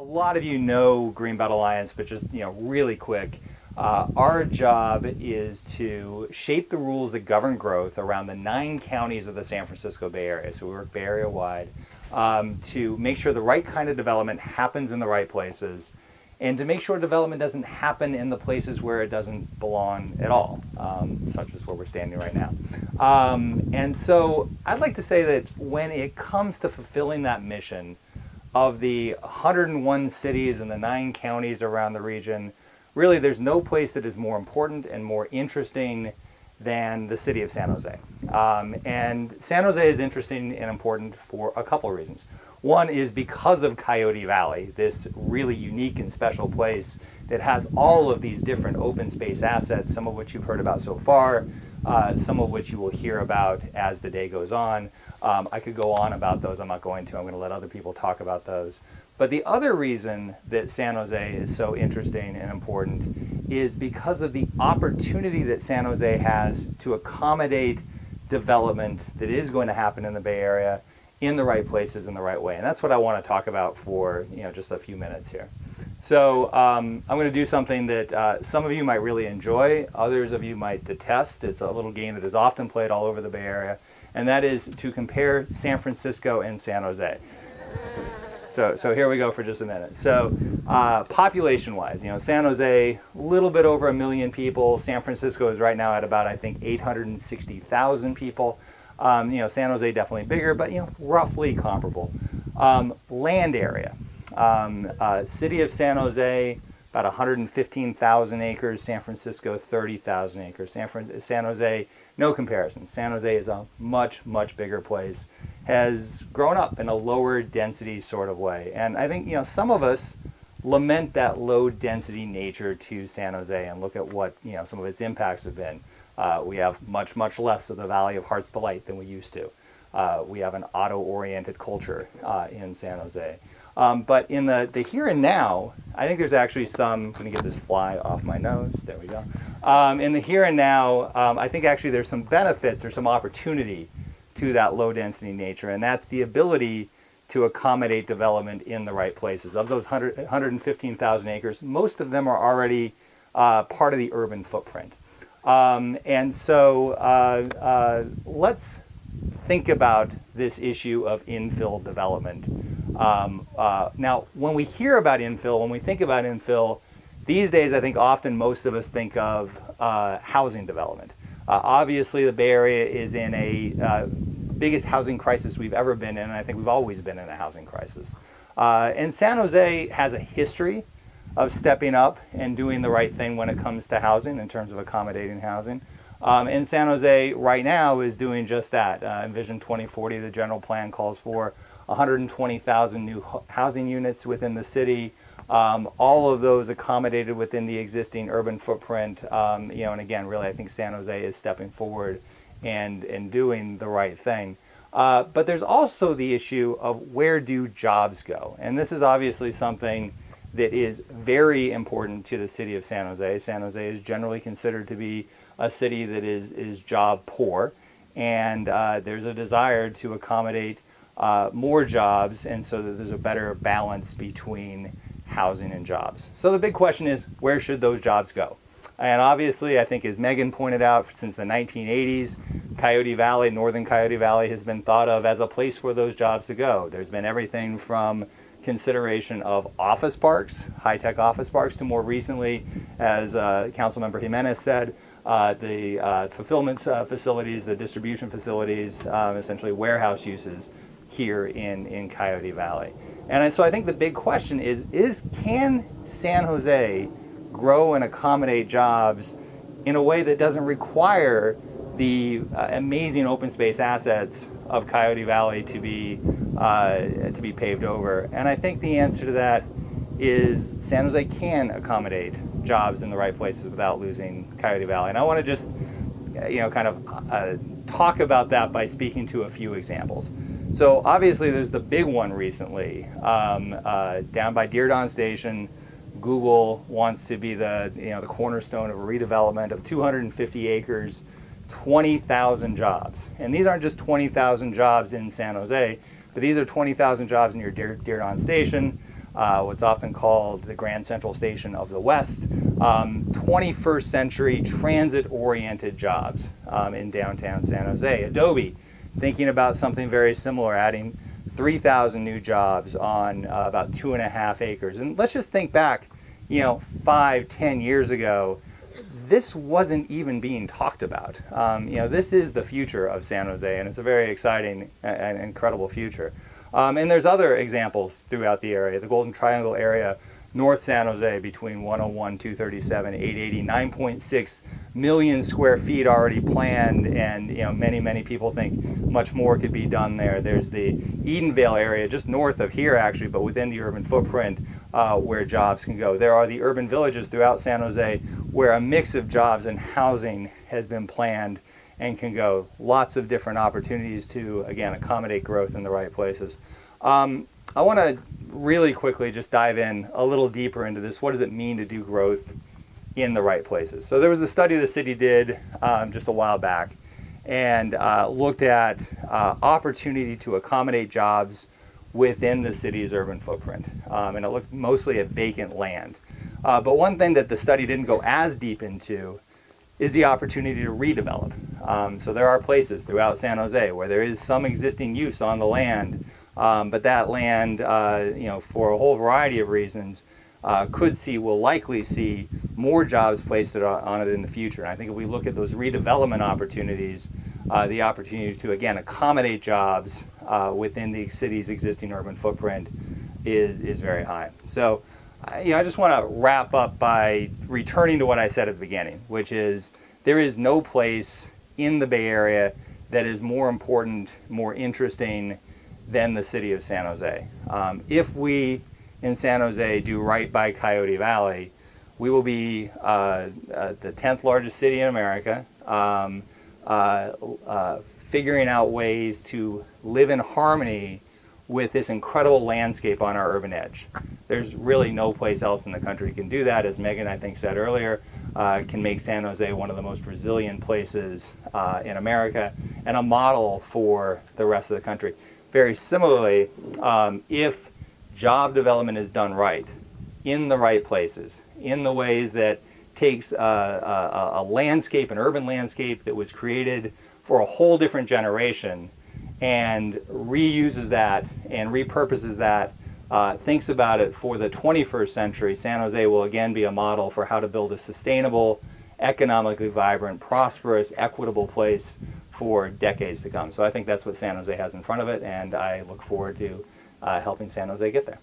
A lot of you know Greenbelt Alliance, but just really quick, our job is to shape the rules that govern growth around the 9 counties of the San Francisco Bay Area. So we work Bay Area wide to make sure the right kind of development happens in the right places, and to make sure development doesn't happen in the places where it doesn't belong at all, such as where we're standing right now. And so I'd like to say that when it comes to fulfilling that mission, of the 101 cities and the 9 counties around the region, really there's no place that is more important and more interesting than the city of San Jose. And San Jose is interesting and important for a couple of reasons. One is because of Coyote Valley, this really unique and special place that has all of these different open space assets, some of which you've heard about so far, some of which you will hear about as the day goes on. I could go on about those. I'm not going to. I'm going to let other people talk about those. But the other reason that San Jose is so interesting and important is because of the opportunity that San Jose has to accommodate development that is going to happen in the Bay Area in the right places in the right way. And that's what I want to talk about for just a few minutes here. So I'm going to do something that some of you might really enjoy, others of you might detest. It's a little game that is often played all over the Bay Area, and that is to compare San Francisco and San Jose. So here we go for just a minute. So population-wise, San Jose, a little bit over 1 million people. San Francisco is right now at about, I think, 860,000 people. San Jose definitely bigger, but roughly comparable. Land area. City of San Jose, about 115,000 acres. San Francisco, 30,000 acres. San Jose, no comparison. San Jose is a much, much bigger place. Has grown up in a lower density sort of way. And I think, some of us lament that low density nature to San Jose and look at what, some of its impacts have been. We have much, much less of the Valley of Heart's Delight than we used to. We have an auto-oriented culture in San Jose. But in the here and now, I think there's actually some, I'm going to get this fly off my nose, there we go. In the here and now, I think actually there's some benefits or some opportunity to that low density nature, and that's the ability to accommodate development in the right places. Of those 115,000 acres, most of them are already part of the urban footprint. And so let's think about this issue of infill development. Now, when we hear about infill, when we think about infill, these days I think often most of us think of housing development. Obviously, the Bay Area is in a biggest housing crisis we've ever been in, and I think we've always been in a housing crisis. And San Jose has a history of stepping up and doing the right thing when it comes to housing in terms of accommodating housing. And San Jose right now is doing just that. In Vision 2040, the general plan calls for 120,000 new housing units within the city. All of those accommodated within the existing urban footprint. And again, really, I think San Jose is stepping forward and doing the right thing. But there's also the issue of where do jobs go? And this is obviously something that is very important to the city of San Jose. San Jose is generally considered to be a city that is job poor, and there's a desire to accommodate more jobs, and so that there's a better balance between housing and jobs. So the big question is, where should those jobs go? And obviously, I think as Megan pointed out, since the 1980s, Coyote Valley, northern Coyote Valley, has been thought of as a place for those jobs to go. There's been everything from consideration of office parks, high-tech office parks, to more recently, as Councilmember Jimenez said, the fulfillment facilities, the distribution facilities, essentially warehouse uses here in Coyote Valley. And so I think the big question is can San Jose grow and accommodate jobs in a way that doesn't require the amazing open space assets of Coyote Valley to be paved over? And I think the answer to that is San Jose can accommodate jobs in the right places without losing Coyote Valley. And I want to just talk about that by speaking to a few examples. So obviously there's the big one recently down by Dierdon Station. Google wants to be the cornerstone of a redevelopment of 250 acres, 20,000 jobs. And these aren't just 20,000 jobs in San Jose, but these are 20,000 jobs near Dierdon Station. what's often called the Grand Central Station of the West, 21st century transit-oriented jobs in downtown San Jose. Adobe, thinking about something very similar, adding 3,000 new jobs on about 2.5 acres. And let's just think back, 5-10 years ago, this wasn't even being talked about. This is the future of San Jose, and it's a very exciting and incredible future. And there's other examples throughout the area. The Golden Triangle area, North San Jose, between 101, 237, 880, 9.6 million square feet already planned, and many people think much more could be done there. There's the Edenvale area, just north of here actually, but within the urban footprint, where jobs can go. There are the urban villages throughout San Jose where a mix of jobs and housing has been planned and can go. Lots of different opportunities to, again, accommodate growth in the right places. I want to really quickly just dive in a little deeper into this. What does it mean to do growth in the right places? So there was a study the city did just a while back and looked at opportunity to accommodate jobs within the city's urban footprint. And it looked mostly at vacant land. But one thing that the study didn't go as deep into is the opportunity to redevelop. So there are places throughout San Jose where there is some existing use on the land, but that land, for a whole variety of reasons, will likely see more jobs placed on it in the future. And I think if we look at those redevelopment opportunities, the opportunity to, again, accommodate jobs within the city's existing urban footprint is very high. So, I just want to wrap up by returning to what I said at the beginning, which is there is no place in the Bay Area that is more important, more interesting than the city of San Jose. If we in San Jose do right by Coyote Valley, we will be the 10th largest city in America, figuring out ways to live in harmony with this incredible landscape on our urban edge. There's really no place else in the country can do that. As Megan, I think, said earlier, can make San Jose one of the most resilient places in America and a model for the rest of the country. Very similarly, if job development is done right, in the right places, in the ways that takes a landscape, an urban landscape that was created for a whole different generation, and reuses that and repurposes that, thinks about it for the 21st century, San Jose will again be a model for how to build a sustainable, economically vibrant, prosperous, equitable place for decades to come. So I think that's what San Jose has in front of it, and I look forward to helping San Jose get there.